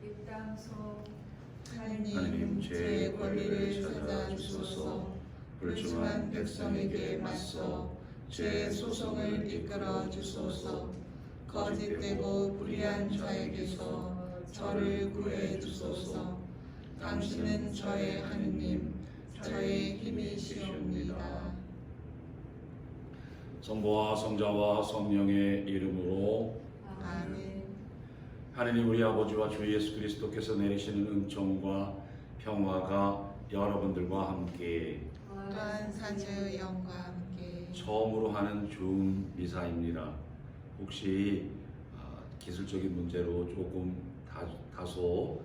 입당소 하느님 제 권리를 찾아주소서. 불충한 백성에게 맞서 제 소송을 이끌어 주소서. 거짓되고 불의한 자에게서 저를 구해 주소서. 당신은 저의 하느님, 저의 힘이시옵니다. 성부와 성자와 성령의 이름으로 아멘. 하느님 우리 아버지와 주 예수 그리스도께서 내리시는 은총과 평화가 여러분들과 함께 또한 사제의 영과 함께 처음으로 하는 중 미사입니다. 혹시 기술적인 문제로 조금 다소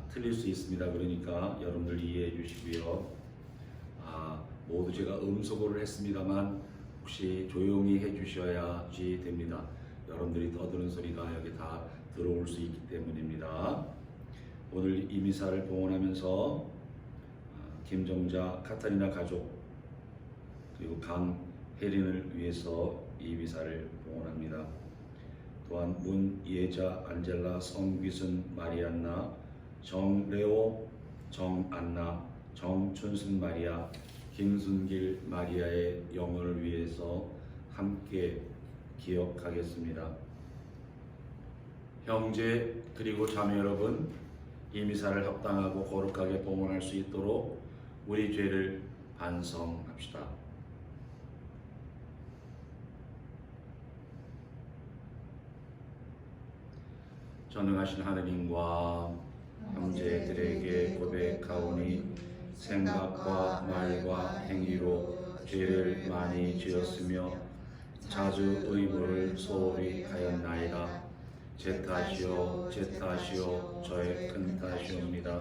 틀릴 수 있습니다. 그러니까 여러분들 이해해 주시고요. 모두 제가 음소거를 했습니다만 혹시 조용히 해 주셔야지 됩니다. 여러분들이 떠드는 소리가 여기 다 들어올 수 있기 때문입니다. 오늘 이 미사를 봉헌하면서 김정자 카타리나 가족 그리고 강혜린을 위해서 이 미사를 봉헌합니다. 또한 문예자 안젤라 성귀순 마리안나 정레오 정안나 정춘순 마리아 김순길 마리아의 영혼을 위해서 함께 기억하겠습니다. 형제 그리고 자매 여러분, 이 미사를 합당하고 거룩하게 봉헌할 수 있도록 우리 죄를 반성합시다. 전능하신 하느님과 형제들에게 고백하오니 생각과 말과 행위로 죄를 많이 지었으며 자주 의무를 소홀히 하였나이다. 제 탓이요 제 탓이요 저의 큰 탓이옵니다.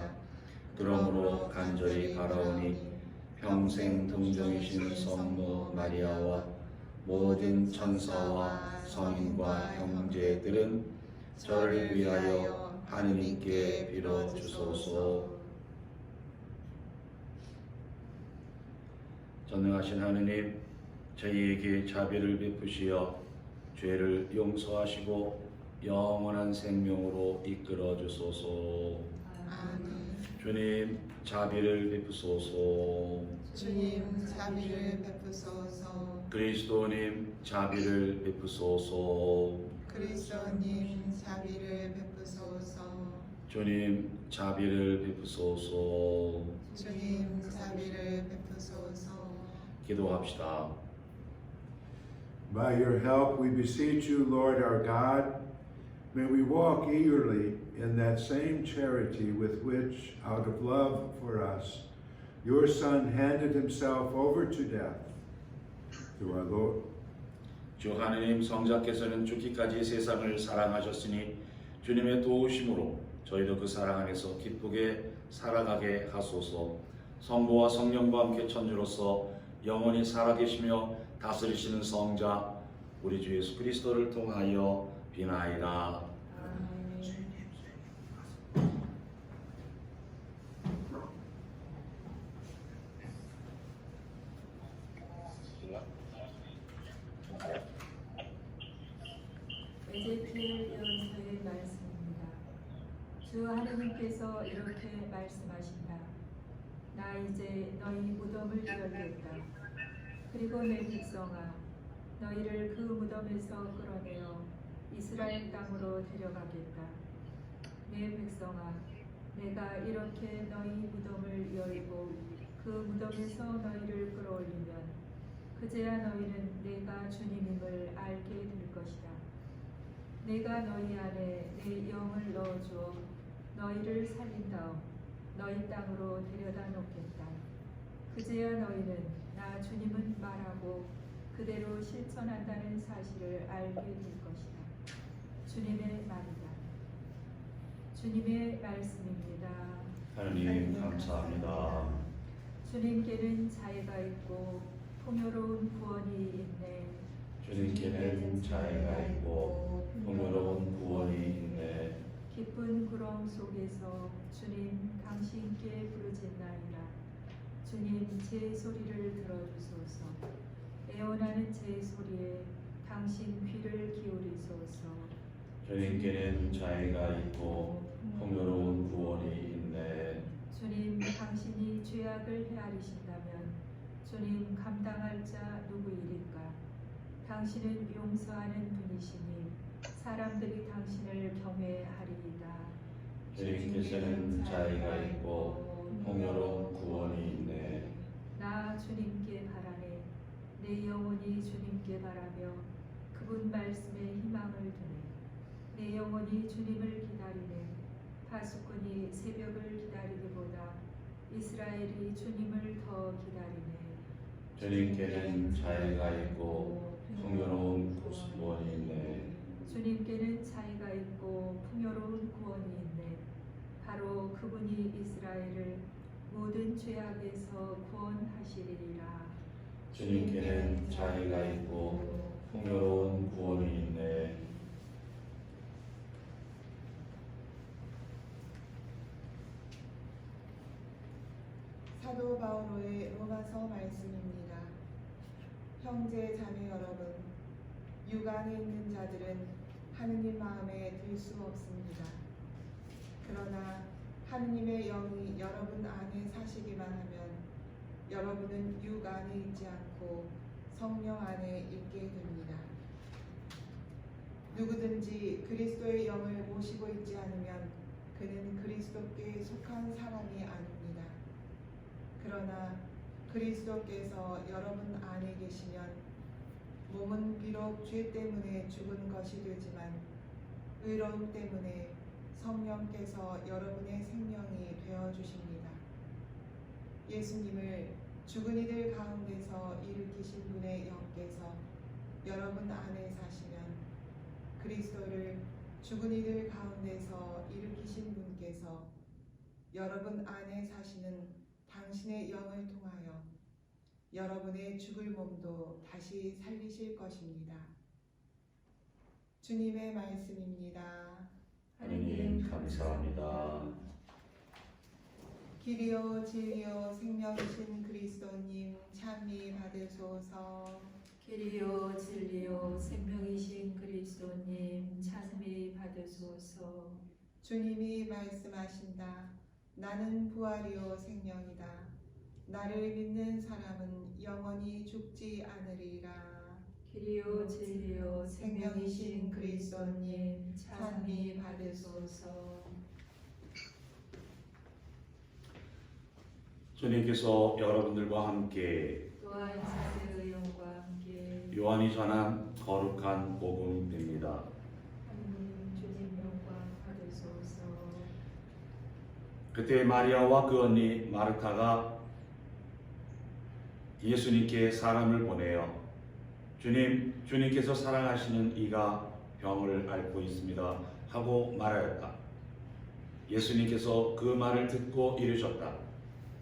그러므로 간절히 바라오니 평생 동정이신 성모 마리아와 모든 천사와 성인과 형제들은 저를 위하여 하느님께 빌어주소서. 전능하신 하느님, 저희에게 자비를 베푸시어 죄를 용서하시고 영원한 생명으로 이끌어 주소서. 아멘. 주님 자비를 베푸소서. 주님 자비를 베푸소서. 그리스도님 자비를 베푸소서. 그리스도님 자비를 베푸소서. 주님 자비를 베푸소서. 주님 자비를 베푸소서. 기도합시다. By your help, we beseech you, Lord our God, may we walk eagerly in that same charity with which, out of love for us, your Son handed himself over to death. Through our Lord. 주 하느님, 성자께서는 죽기까지 세상을 사랑하셨으니 주님의 도우심으로 저희도 그 사랑 안에서 기쁘게 살아가게 하소서. 성부와 성령과 함께 천주로서 영원히 살아계시며 다스리시는 성자 우리 주 예수 그리스도를 통하여 비나이다. 에제키엘 예언서의 말씀입니다. 주 하느님께서 이렇게 말씀하신다. 나 이제 너희 무덤을 열겠다. 그리고 내 백성아, 너희를 그 무덤에서 끌어내어 이스라엘 땅으로 데려가겠다. 내 백성아, 내가 이렇게 너희 무덤을 열고 그 무덤에서 너희를 끌어올리면 그제야 너희는 내가 주님임을 알게 될 것이다. 내가 너희 안에 내 영을 넣어주어 너희를 살린 다음 너희 땅으로 데려다 놓겠다. 그제야 너희는 나 주님은 말하고 그대로 실천한다는 사실을 알게 될 것이다. 주님의 말이다. 주님의 말씀입니다. 하느님 감사합니다. 주님께는 자애가 있고 풍요로운 구원이 있네. 주님께는 자애가 있고 풍요로운 구원이 있네. 깊은 구름 속에서 주님 당신께 부르짖나이다. 주님 제 소리를 들어주소서. 애원하는 제 소리에 당신 귀를 기울이소서. 주님께는 자애가 있고 풍요로운 구원이 있네. 주님, 당신이 죄악을 헤아리신다면 주님 감당할 자 누구이리까? 당신은 용서하는 분이시니 사람들이 당신을 경외하리이다. 주님께서는 자애가 있고 풍요로운 구원이 있네. 나 주님께 바라네. 내 영혼이 주님께 바라며 그분 말씀에 희망을 두네. 내 영혼이 주님을 기다리네. 파수꾼이 새벽을 기다리기보다 이스라엘이 주님을 더 기다리네. 주님께는 자애가 있고 풍요로운 구원이 있네. 주님께는 자애가 있고 풍요로운 구원이 있네. 바로 그분이 이스라엘을 모든 죄악에서 구원하시리라. 주님께는 자애가 있고 풍요로운 구원이 있네. 사도 바오로의 로마서 말씀입니다. 형제 자매 여러분, 육안에 있는 자들은 하느님 마음에 들 수 없습니다. 그러나 하느님의 영이 여러분 안에 사시기만 하면 여러분은 육 안에 있지 않고 성령 안에 있게 됩니다. 누구든지 그리스도의 영을 모시고 있지 않으면 그는 그리스도께 속한 사람이 아닙니다. 그러나 그리스도께서 여러분 안에 계시면 몸은 비록 죄 때문에 죽은 것이 되지만 의로움 때문에 성령께서 여러분의 생명이 되어 주십니다. 예수님을 죽은 이들 가운데서 일으키신 분의 영께서 여러분 안에 사시면 그리스도를 죽은 이들 가운데서 일으키신 분께서 여러분 안에 사시는 당신의 영을 통하여 여러분의 죽을 몸도 다시 살리실 것입니다. 주님의 말씀입니다. 하느님 감사합니다. 길이요 진리요 생명이신 그리스도님 찬미 받으소서. 길이요 진리요 생명이신 그리스도님 찬미 받으소서. 주님이 말씀하신다. 나는 부활이요 생명이다. 나를 믿는 사람은 영원히 죽지 않으리라. 길이요 진리요 생명이신 그리스도님 찬미 받으소서. 주님께서 여러분들과 함께 또한 사세의 영과 함께 요한이 전한 거룩한 복음입니다. 하느님 주님 영광 받으소서. 그때 마리아와 그 언니 마르타가 예수님께 사람을 보내어 주님께서 사랑하시는 이가 병을 앓고 있습니다 하고 말하였다. 예수님께서 그 말을 듣고 이르셨다.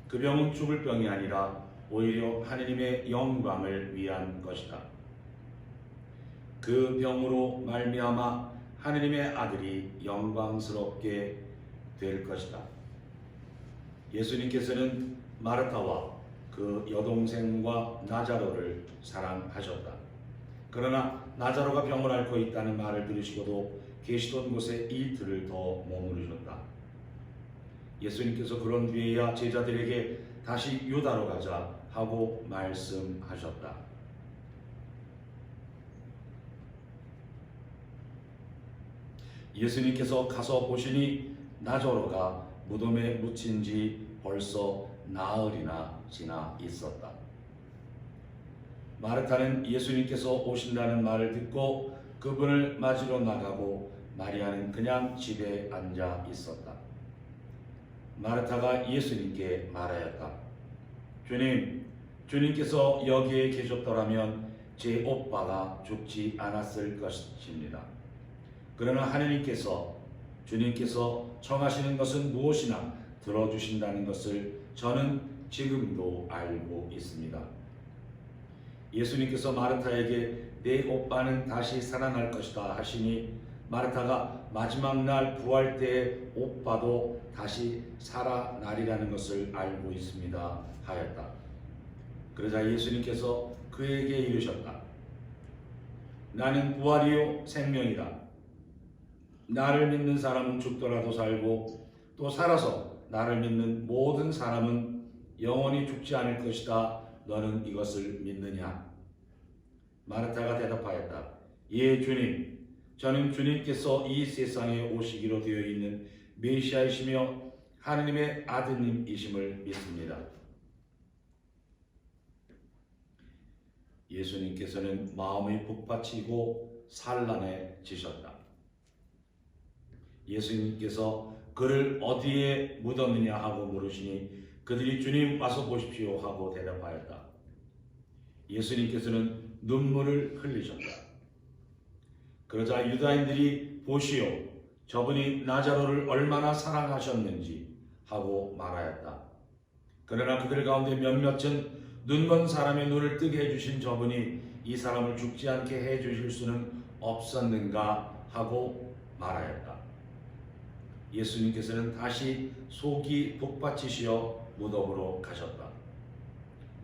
그 병은 죽을 병이 아니라 오히려 하느님의 영광을 위한 것이다. 그 병으로 말미암아 하느님의 아들이 영광스럽게 될 것이다. 예수님께서는 마르타와 그 여동생과 나자로를 사랑하셨다. 그러나 나자로가 병을 앓고 있다는 말을 들으시고도 계시던 곳에 이틀을 더 머무르셨다. 예수님께서 그런 뒤에야 제자들에게 다시 유다로 가자 하고 말씀하셨다. 예수님께서 가서 보시니 나자로가 무덤에 묻힌 지 벌써 나흘이나 지나 있었다. 마르타는 예수님께서 오신다는 말을 듣고 그분을 맞으러 나가고 마리아는 그냥 집에 앉아 있었다. 마르타가 예수님께 말하였다. 주님께서 여기에 계셨더라면 제 오빠가 죽지 않았을 것입니다. 그러나 하느님께서 주님께서 청하시는 것은 무엇이나 들어주신다는 것을 저는 지금도 알고 있습니다. 예수님께서 마르타에게 내 오빠는 다시 살아날 것이다 하시니 마르타가 마지막 날 부활 때에 오빠도 다시 살아나리라는 것을 알고 있습니다 하였다. 그러자 예수님께서 그에게 이르셨다. 나는 부활이요 생명이다. 나를 믿는 사람은 죽더라도 살고 또 살아서 나를 믿는 모든 사람은 영원히 죽지 않을 것이다. 너는 이것을 믿느냐? 마르타가 대답하였다. 예, 주님. 저는 주님께서 이 세상에 오시기로 되어 있는 메시아이시며 하느님의 아드님이심을 믿습니다. 예수님께서는 마음이 북받치고 산란해지셨다. 예수님께서 그를 어디에 묻었느냐 하고 물으시니 그들이 주님 와서 보십시오 하고 대답하였다. 예수님께서는 눈물을 흘리셨다. 그러자 유다인들이 보시오, 저분이 나자로를 얼마나 사랑하셨는지 하고 말하였다. 그러나 그들 가운데 몇몇은 눈먼 사람의 눈을 뜨게 해주신 저분이 이 사람을 죽지 않게 해주실 수는 없었는가 하고 말하였다. 예수님께서는 다시 속이 북받치시어 무덤으로 가셨다.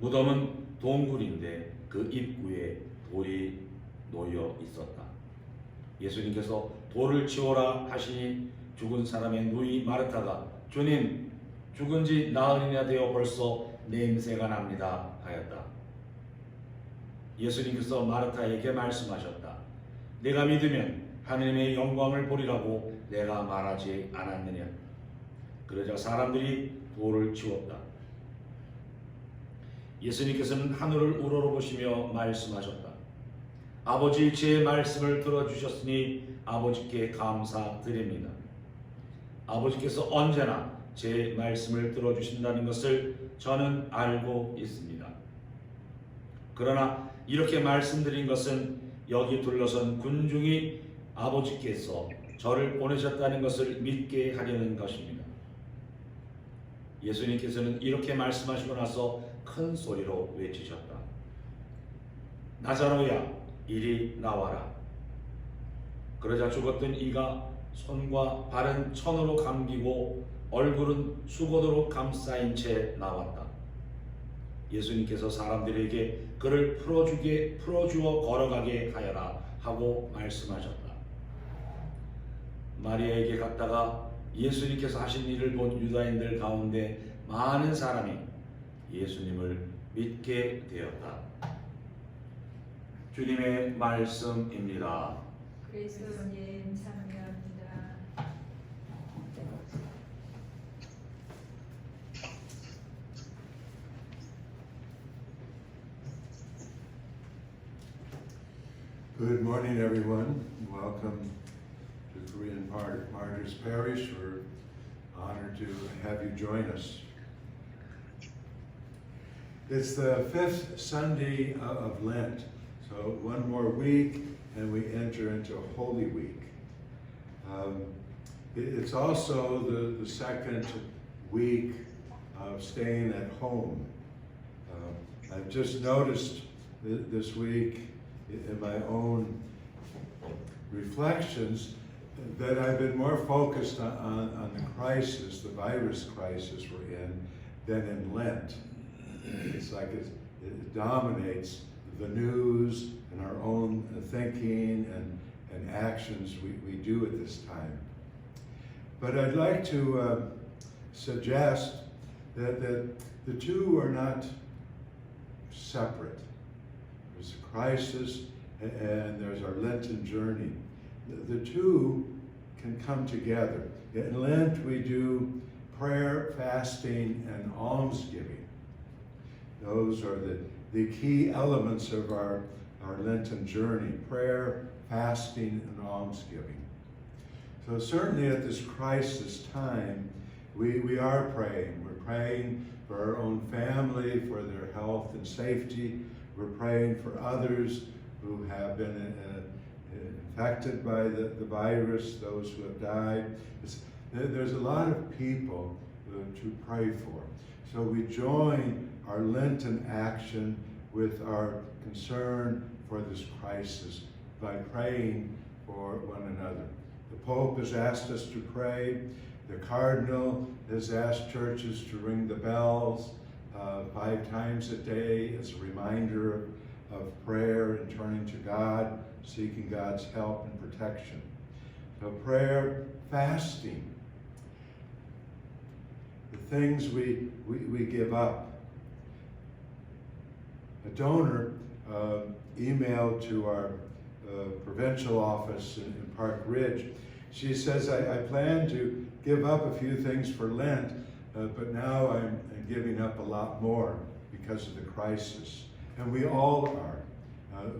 무덤은 동굴인데 그 입구에 돌이 놓여 있었다. 예수님께서 돌을 치워라 하시니 죽은 사람의 누이 마르타가 주님, 죽은 지 나흘이나 되어 벌써 냄새가 납니다 하였다. 예수님께서 마르타에게 말씀하셨다. 내가 믿으면 하느님의 영광을 보리라고 내가 말하지 않았느냐. 그러자 사람들이 돌을 치웠다. 예수님께서는 하늘을 우러러보시며 말씀하셨다. 아버지, 제 말씀을 들어주셨으니 아버지께 감사드립니다. 아버지께서 언제나 제 말씀을 들어주신다는 것을 저는 알고 있습니다. 그러나 이렇게 말씀드린 것은 여기 둘러선 군중이 아버지께서 저를 보내셨다는 것을 믿게 하려는 것입니다. 예수님께서는 이렇게 말씀하시고 나서 큰 소리로 외치셨다. 나자로야, 이리 나와라. 그러자 죽었던 이가 손과 발은 천으로 감기고 얼굴은 수고도로 감싸인 채 나왔다. 예수님께서 사람들에게 그를 풀어주어 걸어가게 하여라 하고 말씀하셨다. 마리아에게 갔다가 예수님께서 하신 일을 본 유다인들 가운데 많은 사람이 예수님을 믿게 되었다. 주님의 말씀입니다. 그리스도님 참여합니다. Good morning, everyone. Welcome to Korean Martyrs Parish. We're honored to have you join us. It's the fifth Sunday of Lent, so one more week and we enter into Holy Week. It's also the second week of staying at home. I've just noticed this week in my own reflections that I've been more focused on the crisis, the virus crisis we're in, than in Lent. It's like it dominates the news and our own thinking and actions we do at this time. But I'd like to suggest that the two are not separate. There's a crisis and there's our Lenten journey. The two can come together. In Lent we do prayer, fasting, and almsgiving. Those are the key elements of our Lenten journey: prayer, fasting, and almsgiving. So certainly at this crisis time, we are praying. We're praying for our own family, for their health and safety. We're praying for others who have been infected by the virus, those who have died. There's a lot of people to pray for. So we join our Lenten action with our concern for this crisis by praying for one another. The Pope has asked us to pray. The Cardinal has asked churches to ring the bells 5 times a day as a reminder of prayer and turning to God, seeking God's help and protection. prayer, fasting, the things we give up. A donor emailed to our provincial office in Park Ridge. She says, I plan to give up a few things for Lent, but now I'm giving up a lot more because of the crisis. And we all are.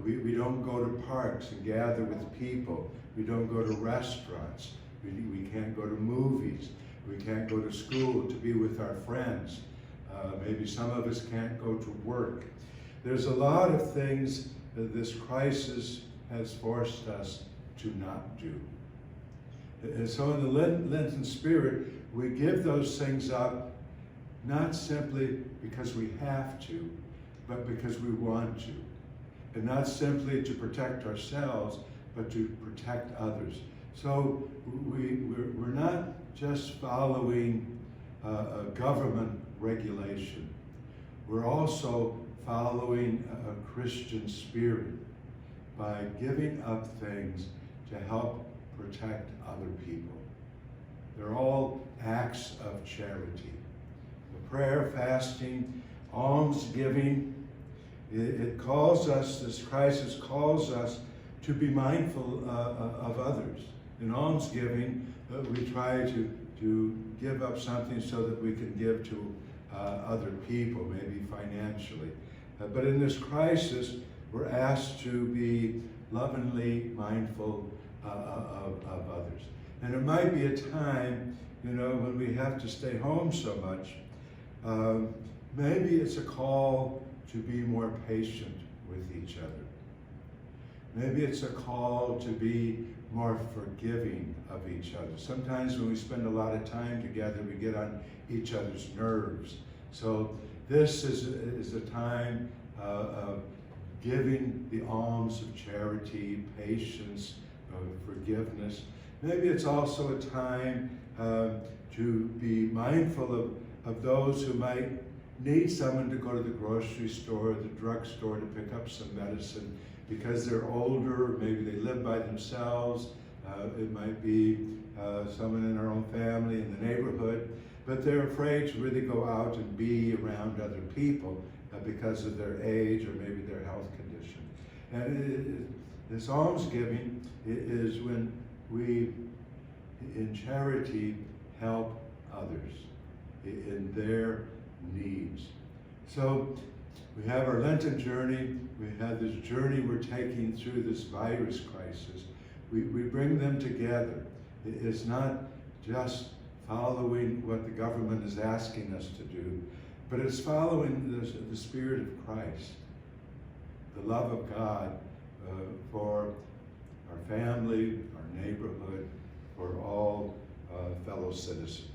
We don't go to parks and gather with people. We don't go to restaurants. We can't go to movies. We can't go to school to be with our friends. Maybe some of us can't go to work. There's a lot of things that this crisis has forced us to not do. And so in the Lenten spirit, we give those things up, not simply because we have to, but because we want to. And not simply to protect ourselves, but to protect others. So we're not just following a government regulation. We're also following a Christian spirit by giving up things to help protect other people. They're all acts of charity. The prayer, fasting, almsgiving, it calls us, this crisis calls us to be mindful of others. In almsgiving, we try to give up something so that we can give to other people, maybe financially. But in this crisis, we're asked to be lovingly mindful of others. And it might be a time, when we have to stay home so much, maybe it's a call to be more patient with each other. Maybe it's a call to be more forgiving of each other. Sometimes when we spend a lot of time together, we get on each other's nerves. So this is a time of giving the alms of charity, patience, forgiveness. Maybe it's also a time to be mindful of those who might need someone to go to the grocery store, the drugstore to pick up some medicine because they're older, maybe they live by themselves. It might be someone in our own family, in the neighborhood, but they're afraid to really go out and be around other people because of their age or maybe their health condition. And this almsgiving is when we, in charity, help others in their needs. So we have our Lenten journey. We have this journey we're taking through this virus crisis. We bring them together. It's not just following what the government is asking us to do, but it's following the Spirit of Christ, the love of God for our family, our neighborhood, for all fellow citizens.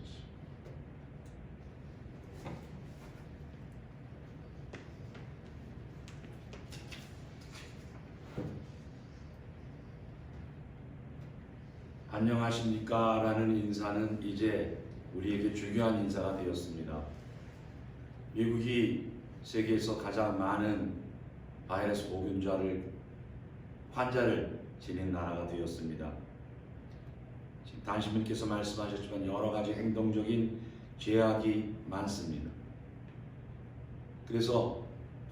안녕하십니까? 라는 인사는 이제 우리에게 중요한 인사가 되었습니다. 미국이 세계에서 가장 많은 바이러스 환자를 지닌 나라가 되었습니다. 지금 단신분께서 말씀하셨지만 여러 가지 행동적인 제약이 많습니다. 그래서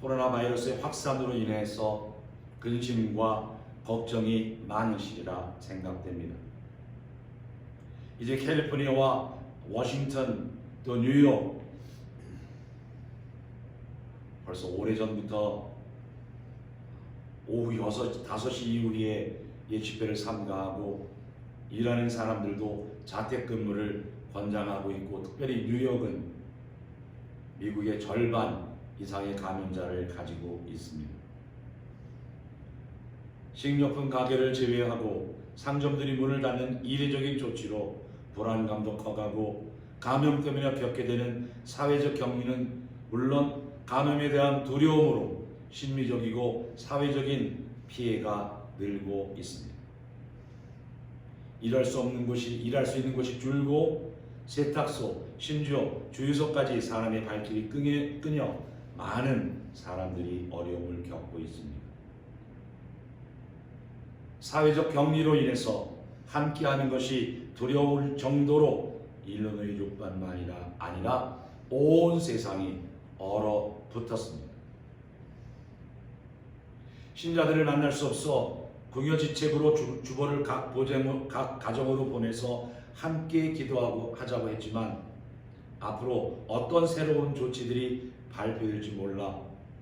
코로나 바이러스의 확산으로 인해서 근심과 걱정이 많으시리라 생각됩니다. 이제 캘리포니아와 워싱턴 또 뉴욕 벌써 오래전부터 오후 5시 이후에 예집회를 삼가하고 일하는 사람들도 자택근무를 권장하고 있고 특별히 뉴욕은 미국의 절반 이상의 감염자를 가지고 있습니다. 식료품 가게를 제외하고 상점들이 문을 닫는 이례적인 조치로 불안감도 커가고 감염 때문에 겪게 되는 사회적 격리는 물론 감염에 대한 두려움으로 심리적이고 사회적인 피해가 늘고 있습니다. 일할 수 있는 곳이 줄고 세탁소, 심지어 주유소까지 사람의 발길이 끊여 많은 사람들이 어려움을 겪고 있습니다. 사회적 격리로 인해서 함께하는 것이 두려울 정도로 일러노이 족반만이 아니라 온 세상이 얼어붙었습니다. 신자들을 만날 수 없어 궁여지책으로 주보를 각 가정으로 보내서 함께 기도하고 하자고 했지만 앞으로 어떤 새로운 조치들이 발표될지 몰라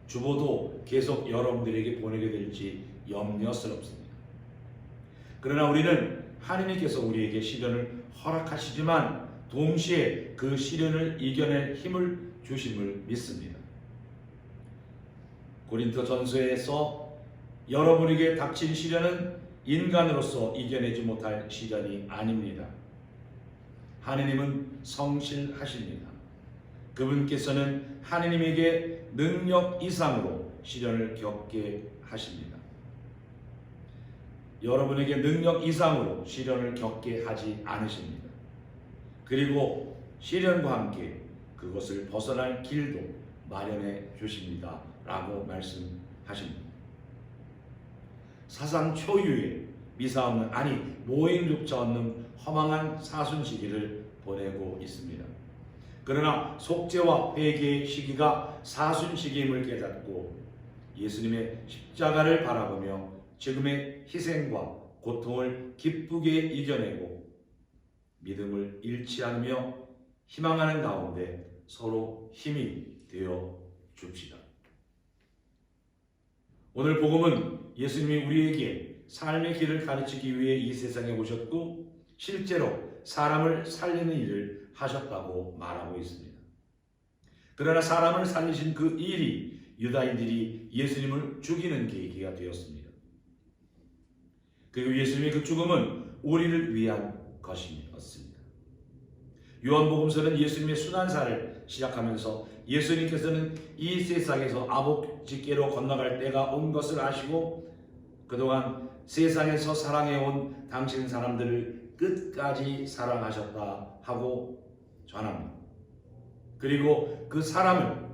주보도 계속 여러분들에게 보내게 될지 염려스럽습니다. 그러나 우리는 하느님께서 우리에게 시련을 허락하시지만 동시에 그 시련을 이겨낼 힘을 주심을 믿습니다. 고린도전서에서 여러분에게 닥친 시련은 인간으로서 이겨내지 못할 시련이 아닙니다. 하느님은 성실하십니다. 그분께서는 하느님에게 능력 이상으로 시련을 겪게 하십니다. 여러분에게 능력 이상으로 시련을 겪게 하지 않으십니다. 그리고 시련과 함께 그것을 벗어날 길도 마련해 주십니다. 라고 말씀하십니다. 사상 초유의 미사 없는 아니 모행조차 없는 허망한 사순 시기를 보내고 있습니다. 그러나 속죄와 회개의 시기가 사순 시기임을 깨닫고 예수님의 십자가를 바라보며 지금의 희생과 고통을 기쁘게 이겨내고 믿음을 잃지 않으며 희망하는 가운데 서로 힘이 되어 줍시다. 오늘 복음은 예수님이 우리에게 삶의 길을 가르치기 위해 이 세상에 오셨고 실제로 사람을 살리는 일을 하셨다고 말하고 있습니다. 그러나 사람을 살리신 그 일이 유다인들이 예수님을 죽이는 계기가 되었습니다. 그리고 예수님의 그 죽음은 우리를 위한 것이었습니다. 요한복음서는 예수님의 순환사를 시작하면서 예수님께서는 이 세상에서 아버지께로 건너갈 때가 온 것을 아시고 그동안 세상에서 사랑해온 당신 사람들을 끝까지 사랑하셨다 하고 전합니다. 그리고 그 사랑을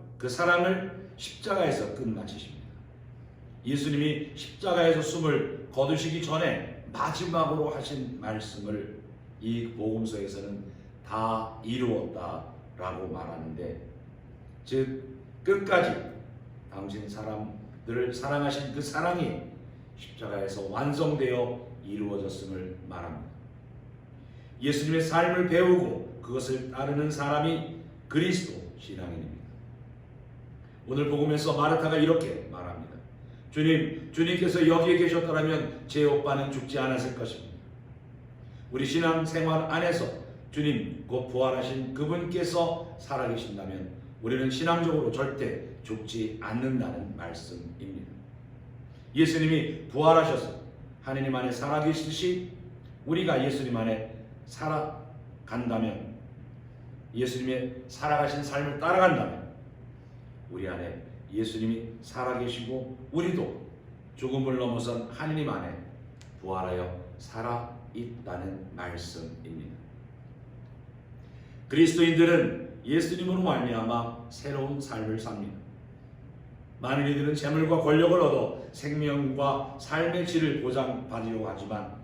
십자가에서 끝마치십니다. 예수님이 십자가에서 숨을 거두시기 전에 마지막으로 하신 말씀을 이 복음서에서는 다 이루었다라고 말하는데, 즉 끝까지 당신 사람들을 사랑하신 그 사랑이 십자가에서 완성되어 이루어졌음을 말합니다. 예수님의 삶을 배우고 그것을 따르는 사람이 그리스도 신앙인입니다. 오늘 복음에서 마르타가 이렇게 말합니다. 주님께서 여기에 계셨더라면 제 오빠는 죽지 않았을 것입니다. 우리 신앙생활 안에서 주님 곧 부활하신 그분께서 살아계신다면 우리는 신앙적으로 절대 죽지 않는다는 말씀입니다. 예수님이 부활하셔서 하느님 안에 살아계시듯이 우리가 예수님 안에 살아간다면, 예수님의 살아가신 삶을 따라간다면 우리 안에 예수님이 살아계시고 우리도 죽음을 넘어선 하느님 안에 부활하여 살아있다는 말씀입니다. 그리스도인들은 예수님으로 말미암아 새로운 삶을 삽니다. 많은 이들은 재물과 권력을 얻어 생명과 삶의 질을 보장받으려고 하지만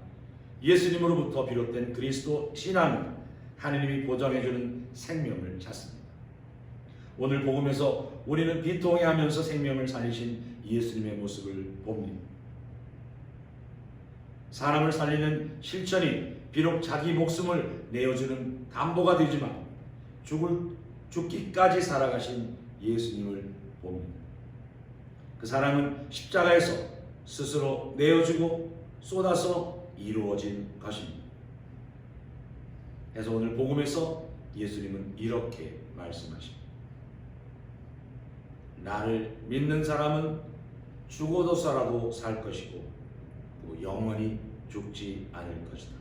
예수님으로부터 비롯된 그리스도 신앙은 하느님이 보장해주는 생명을 찾습니다. 오늘 복음에서 우리는 비통해하면서 생명을 살리신 예수님의 모습을 봅니다. 사람을 살리는 실천이 비록 자기 목숨을 내어주는 담보가 되지만 죽기까지 살아가신 예수님을 봅니다. 그 사랑은 십자가에서 스스로 내어주고 쏟아서 이루어진 것입니다. 그래서 오늘 복음에서 예수님은 이렇게 말씀하십니다. 나를 믿는 사람은 죽어도 살아도 살 것이고 또 영원히 죽지 않을 것이다.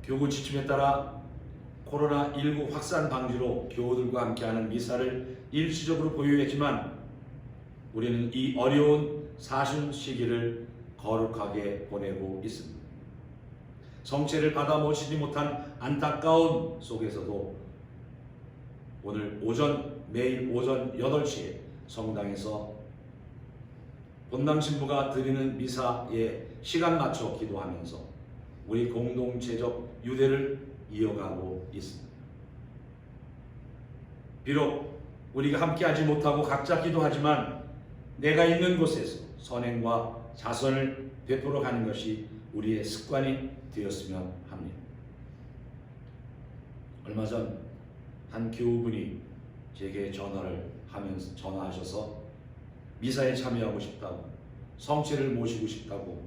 교구 지침에 따라 코로나19 확산 방지로 교우들과 함께하는 미사를 일시적으로 보유했지만 우리는 이 어려운 사순 시기를 거룩하게 보내고 있습니다. 성체를 받아 모시지 못한 안타까운 속에서도 오늘 매일 오전 8시에 성당에서 본당 신부가 드리는 미사에 시간 맞춰 기도하면서 우리 공동체적 유대를 이어가고 있습니다. 비록 우리가 함께하지 못하고 각자 기도하지만 내가 있는 곳에서 선행과 자선을 베풀어 가는 것이 우리의 습관이 되었으면 합니다. 얼마 전 한 교우분이 제게 전화하셔서 미사에 참여하고 싶다고, 성체를 모시고 싶다고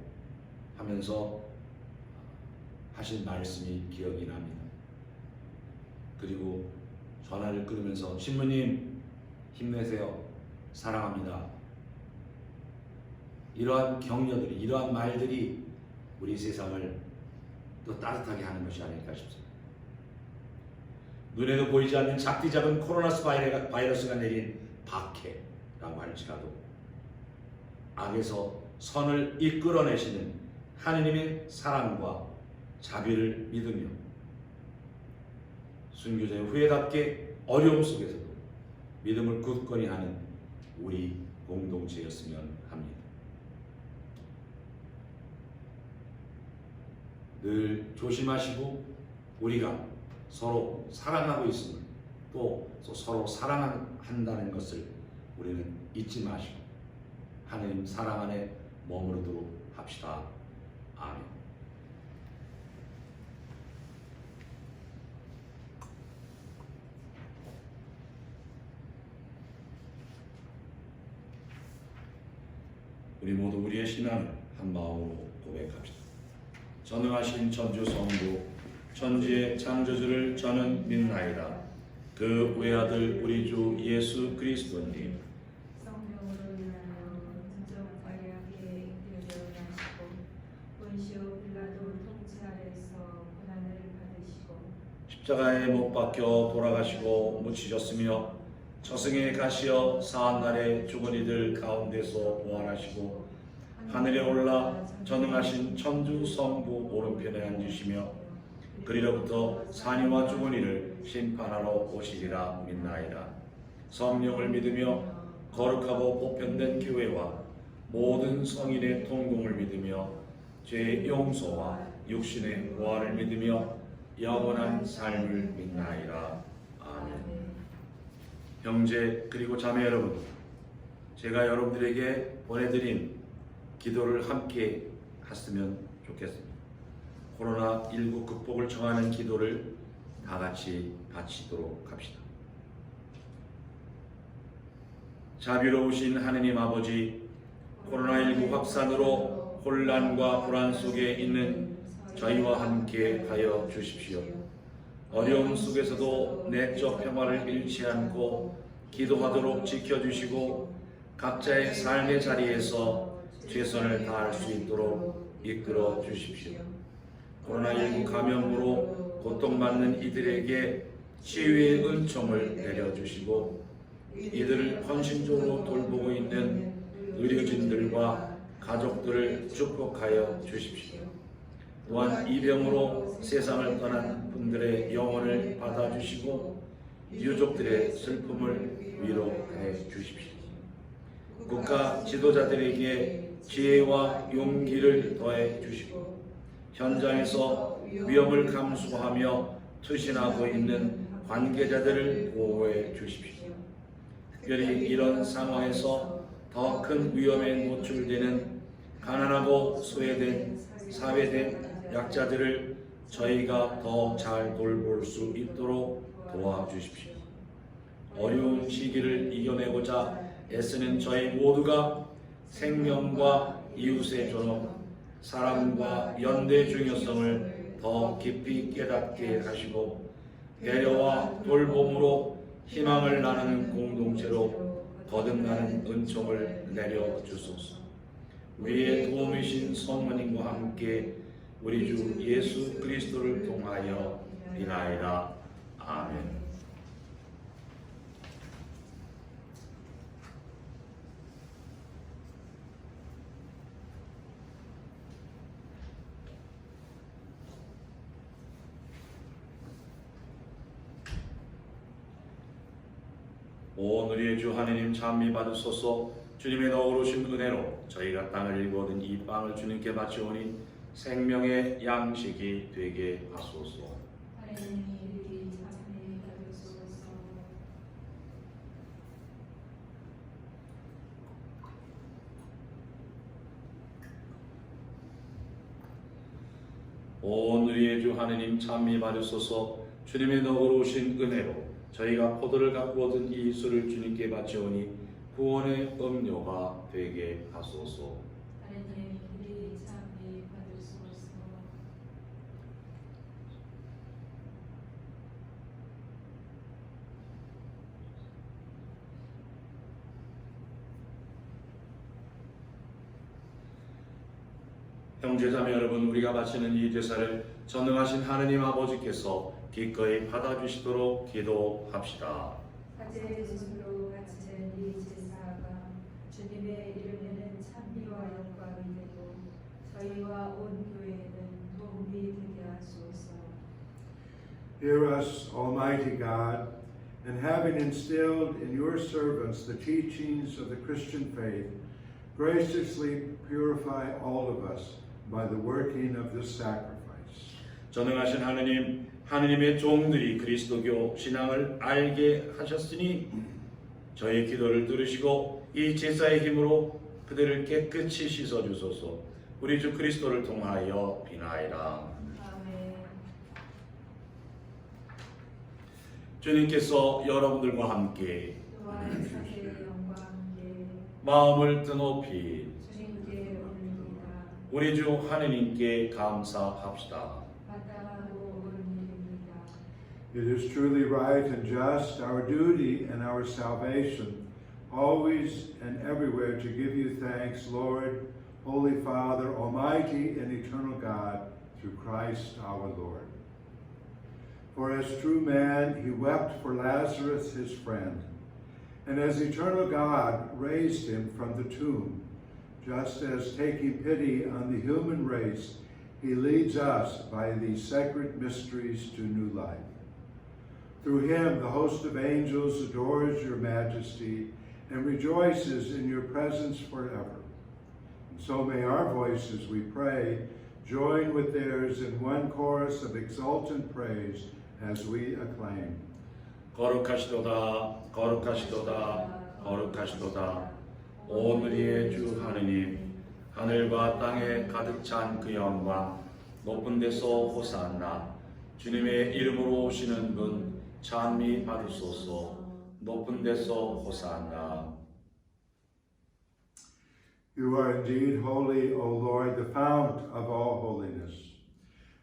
하면서 하신 말씀이 기억이 납니다. 그리고 전화를 끊으면서 신부님 힘내세요. 사랑합니다. 이러한 격려들이, 이러한 말들이 우리 세상을 또 따뜻하게 하는 것이 아닐까 싶습니다. 눈에도 보이지 않는 작디 작은 코로나 바이러스가 내린 박해라고 할지라도 악에서 선을 이끌어내시는 하느님의 사랑과 자비를 믿으며 순교자의 후회답게 어려움 속에서도 믿음을 굳건히 하는 우리 공동체였으면 합니다. 늘 조심하시고 우리가 서로 사랑하고 있음을, 또 서로 사랑한다는 것을 우리는 잊지 마시고 하나님 사랑 안에 머무르도록 합시다. 아멘. 우리 모두 우리의 신앙을 한 마음으로 고백합시다. 전능하신 천주 성부 천지의 창조주를 저는 믿나이다. 그 외아들 우리 주 예수 그리스도님 성령으로 인하여 진정하게 인되어나시고 본시오 빌라도 통치 아래서 고난을 받으시고 십자가에 못 박혀 돌아가시고 묻히셨으며 저승에 가시어 사한날에 죽은 이들 가운데서 부활하시고 하늘에 올라 전능하신 천주 성부 오른편에 앉으시며 그리로부터 산이와 죽은 이를 심판하러 오시리라 믿나이다. 성령을 믿으며 거룩하고 보편된 교회와 모든 성인의 통공을 믿으며 죄의 용서와 육신의 부활을 믿으며 영원한 삶을 믿나이다. 아멘. 형제 그리고 자매 여러분, 제가 여러분들에게 보내드린 기도를 함께 했으면 좋겠습니다. 코로나19 극복을 청하는 기도를 다 같이 바치도록 합시다. 자비로우신 하느님 아버지, 코로나19 확산으로 혼란과 불안 속에 있는 저희와 함께 하여 주십시오. 어려움 속에서도 내적 평화를 잃지 않고 기도하도록 지켜주시고 각자의 삶의 자리에서 최선을 다할 수 있도록 이끌어 주십시오. 코로나19 감염으로 고통받는 이들에게 치유의 은총을 내려주시고 이들을 헌신적으로 돌보고 있는 의료진들과 가족들을 축복하여 주십시오. 또한 이 병으로 세상을 떠난 분들의 영혼을 받아주시고 유족들의 슬픔을 위로해 주십시오. 국가 지도자들에게 지혜와 용기를 더해 주시고 현장에서 위험을 감수하며 투신하고 있는 관계자들을 보호해 주십시오. 특별히 이런 상황에서 더 큰 위험에 노출되는 가난하고 소외된 사회된 약자들을 저희가 더 잘 돌볼 수 있도록 도와주십시오. 어려운 시기를 이겨내고자 애쓰는 저희 모두가 생명과 이웃의 존엄, 사랑과 연대 중요성을 더 깊이 깨닫게 하시고 배려와 돌봄으로 희망을 나누는 공동체로 거듭나는 은총을 내려주소서. 우리의 도움이신 성모님과 함께 우리 주 예수 그리스도를 통하여 비나이다. 아멘. 온 우리의 주 하느님 찬미 받으소서. 주님의 너그러우신 은혜로 저희가 땅을 일구 얻은 이 빵을 주님께 바치오니 생명의 양식이 되게 하소서. 하나님이 이르기 참에 받으소서. 온 우리의 주 하느님 찬미 받으소서. 주님의 너그러우신 은혜로 저희가 포도를 갖고 얻은 이 술을 주님께 바치오니 구원의 음료가 되게 하소서. 하나님이 이르기 참에 받으소서. 형제자매 여러분, 우리가 바치는 이 제사를 전능하신 하느님 아버지께서 기꺼이 받아주시도록 기도합시다. 화제의 제물로 바치는 이 제사가 주님의 이름에는 찬미와 영광이 되고 저희와 온 교회에는 도움이 되게 하소서. Hear us, Almighty God, and having instilled in your servants the teachings of the Christian faith, graciously purify all of us by the working of this sacrifice. 전능하신 하느님, 하느님의 종들이 그리스도교 신앙을 알게 하셨으니 저희 기도를 들으시고 이 제사의 힘으로 그들을 깨끗이 씻어주소서. 우리 주 그리스도를 통하여 비나이라. 아멘. 주님께서 여러분들과 함께 또한 사제의 영광 함께 마음을 드높이 주님께 올립니다. 우리 주 하느님께 감사합시다. 마땅하고 옳은 일입니다. It is truly right and just, our duty and our salvation, always and everywhere to give you thanks, Lord, Holy Father, Almighty and eternal God, through Christ our Lord. For as true man, he wept for Lazarus, his friend, and as eternal God raised him from the tomb, just as taking pity on the human race, he leads us by these sacred mysteries to new life. Through him, the host of angels adores your majesty and rejoices in your presence forever. And so may our voices, we pray, join with theirs in one chorus of exultant praise as we acclaim. 거룩하시도다, 거룩하시도다, 거룩하시도다. 온 우리의 주 하느님, 하늘과 땅에 가득 찬 그 영광, 높은 데서 호산나. 주님의 이름으로 오시는 분 찬미 받으소서. 높은 데서 호산나. You are indeed holy, O Lord, the fount of all holiness.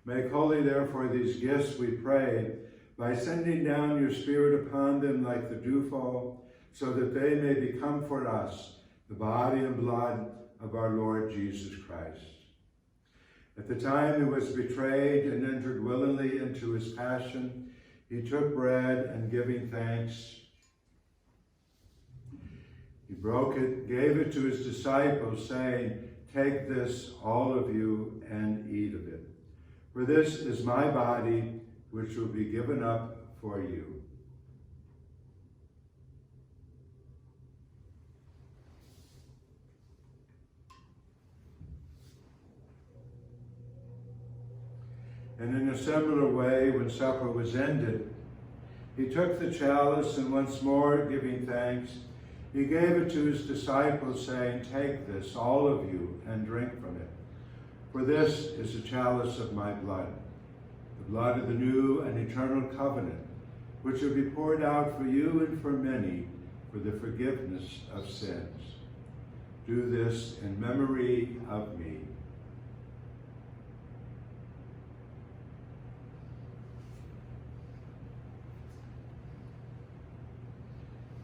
Make holy, therefore, these gifts, we pray, by sending down your Spirit upon them like the dewfall, so that they may become for us the body and blood of our Lord Jesus Christ. At the time he was betrayed and entered willingly into his passion, he took bread and giving thanks, he broke it, gave it to his disciples, saying, "Take this, all of you, and eat of it. For this is my body, which will be given up for you." And in a similar way, when supper was ended, he took the chalice and once more giving thanks, he gave it to his disciples, saying, "Take this, all of you, and drink from it. For this is the chalice of my blood, the blood of the new and eternal covenant, which will be poured out for you and for many for the forgiveness of sins. Do this in memory of me."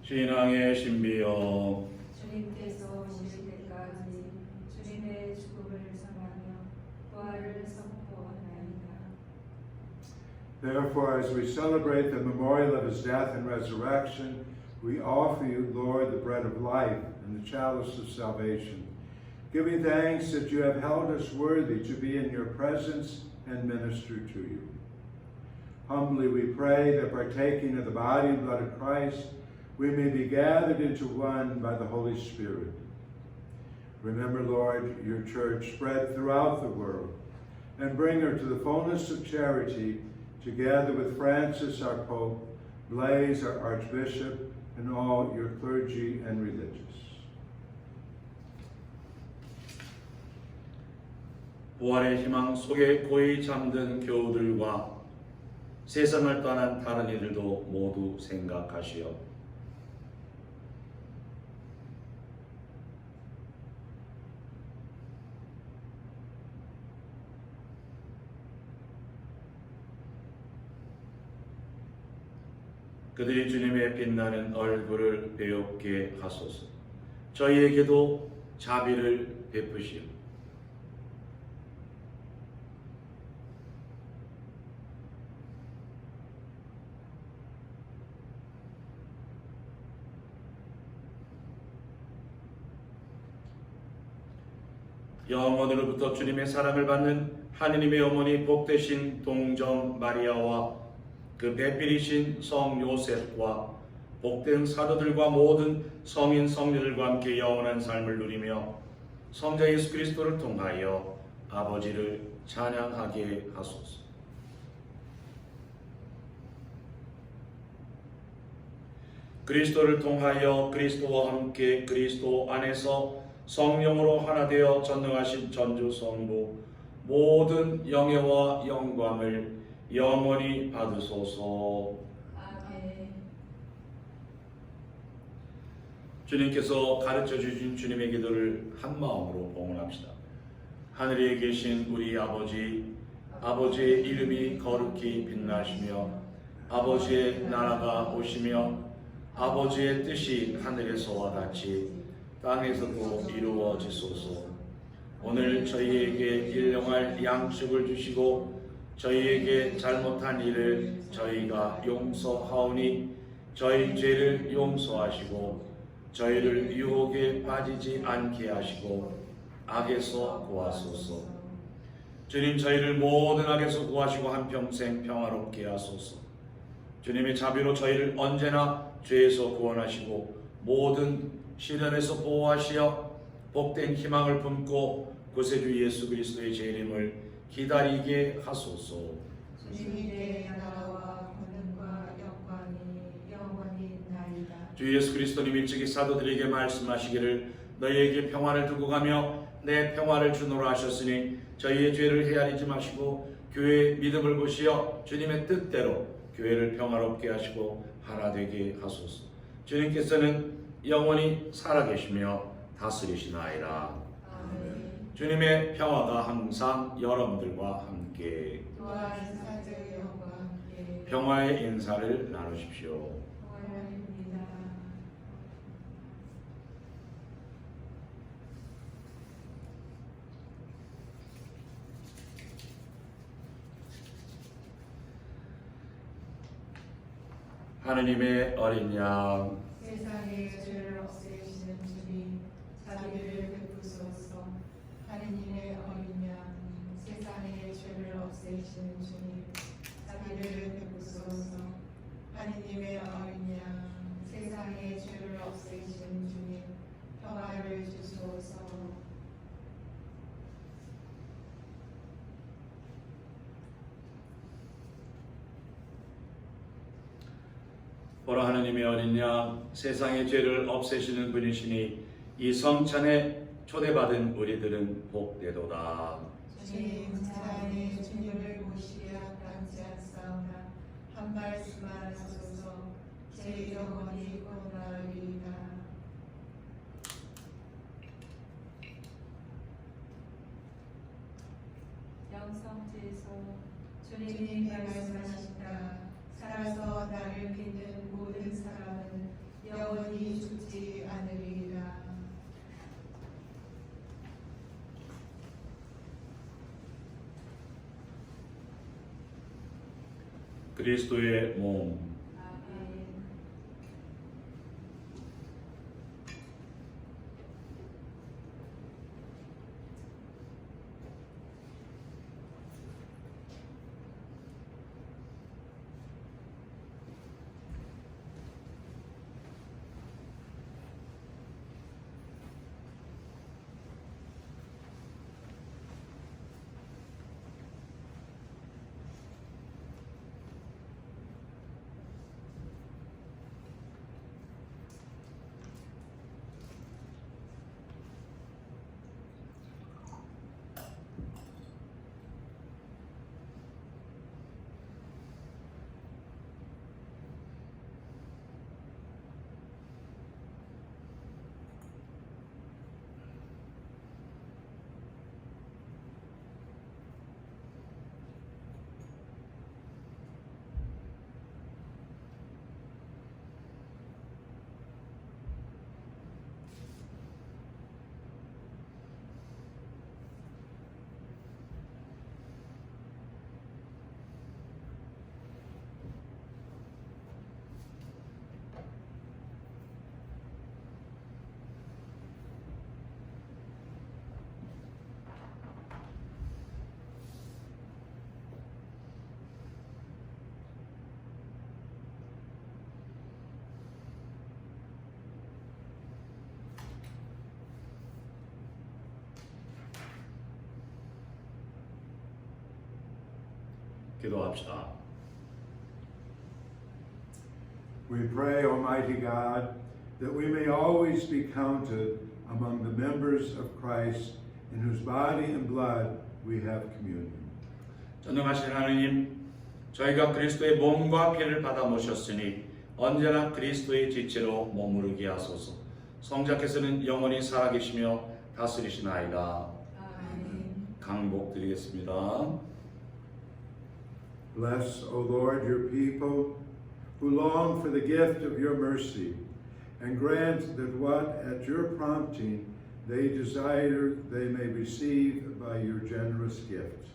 신앙의 신비여, 주님께서 오실 때까지 주님의 죽음을 전하며 부활을 선포하나이다. Therefore, as we celebrate the memorial of his death and resurrection, we offer you, Lord, the bread of life and the chalice of salvation, giving thanks that you have held us worthy to be in your presence and minister to you. Humbly we pray that partaking of the body and blood of Christ, we may be gathered into one by the Holy Spirit. Remember, Lord, your church spread throughout the world, and bring her to the fullness of charity, together with Francis, our Pope, Blaise, our Archbishop, and all your clergy and religious. 부활의 희망 속에 고이 잠든 교우들과 세상을 떠난 다른 이들도 모두 생각하시어 그들이 주님의 빛나는 얼굴을 배웁게 하소서. 저희에게도 자비를 베푸시오. 영원으로부터 주님의 사랑을 받는 하느님의 어머니 복되신 동정 마리아와 그 배필이신 성 요셉과 복된 사도들과 모든 성인 성녀들과 함께 영원한 삶을 누리며 성자 예수 그리스도를 통하여 아버지를 찬양하게 하소서. 그리스도를 통하여 그리스도와 함께 그리스도 안에서 성령으로 하나 되어 전능하신 전주 성부 모든 영예와 영광을 영원히 받으소서. 아멘. 주님께서 가르쳐 주신 주님의 기도를 한 마음으로 봉헌합시다. 하늘에 계신 우리 아버지, 아버지의 이름이 거룩히 빛나시며 아버지의 나라가 오시며 아버지의 뜻이 하늘에서와 같이 땅에서도 이루어지소서. 오늘 저희에게 일용할 양식을 주시고 저희에게 잘못한 일을 저희가 용서하오니 저희 죄를 용서하시고 저희를 유혹에 빠지지 않게 하시고 악에서 구하소서. 주님, 저희를 모든 악에서 구하시고 한평생 평화롭게 하소서. 주님의 자비로 저희를 언제나 죄에서 구원하시고 모든 시련에서 보호하시어 복된 희망을 품고 구세주 예수 그리스도의 제 이름을 기다리게 하소서. 주님의 나라와 권능과 영광이 영원히 있나이다. 주 예수 그리스도님 일찍이 사도들에게 말씀하시기를 너희에게 평화를 두고 가며 내 평화를 주노라 하셨으니 저희의 죄를 헤아리지 마시고 교회의 믿음을 보시어 주님의 뜻대로 교회를 평화롭게 하시고 하나 되게 하소서. 주님께서는 영원히 살아계시며 다스리시나이다. 아멘. 주님의 평화가 항상 여러분들과 함께 또한 사제의 영과 함께 평화의 인사를 나누십시오. 평화입니다. 하느님의 어린 양 세상의 죄를 없애시는 주님, 자비를 베푸소서. 하느님의 어린 양, 세상의 죄를 없애시는 주님, 자비를 베푸소서. 하느님의 어린 양, 세상의 죄를 없애시는 주님, 평화를 주소서. 보라, 하느님의 어린 양, 세상의 죄를 없애시는 분이시니 이 성찬에 초대받은 우리들은 복되도다. 주님, 자안에 주님을 모시기에 합당치 않사오나 한 말씀만 하소서. 제 영혼이 곧나으리이다. 영성제소. 주님이 말씀하신다. 살아서 나를 믿는 모든 사람은 영원히 죽지 않으리라. 그리스도의 몸. 아멘. 기도합시다. We pray, Almighty God, that we may always be counted among the members of Christ in whose body and blood we have communion. 전능하신 하느님, 저희가 그리스도의 몸과 피를 받아 모셨으니 언제나 그리스도의 지체로 머무르게 하소서. 성자께서는 영원히 살아계시며 다스리시나이다. 아멘. 강복 드리겠습니다. Bless, O Lord, your people who long for the gift of your mercy, and grant that what at your prompting they desire they may receive by your generous gift.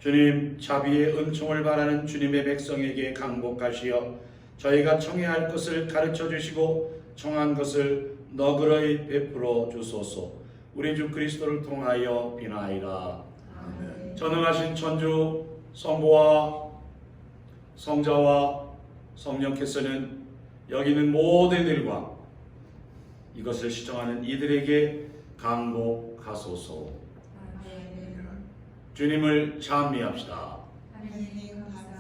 주님, 자비의 은총을 바라는 주님의 백성에게 강복하시어 저희가 청해야 할 것을 가르쳐 주시고 청한 것을 너그러이 베풀어 주소서. 우리 주 그리스도를 통하여 비나이다. 아멘. 전능하신 천주 성부와 성자와 성령께서는 여기 있는 모든 이들과 이것을 시청하는 이들에게 강복하소서. 아멘. 주님을 찬미합시다. 하느님 감사합니다.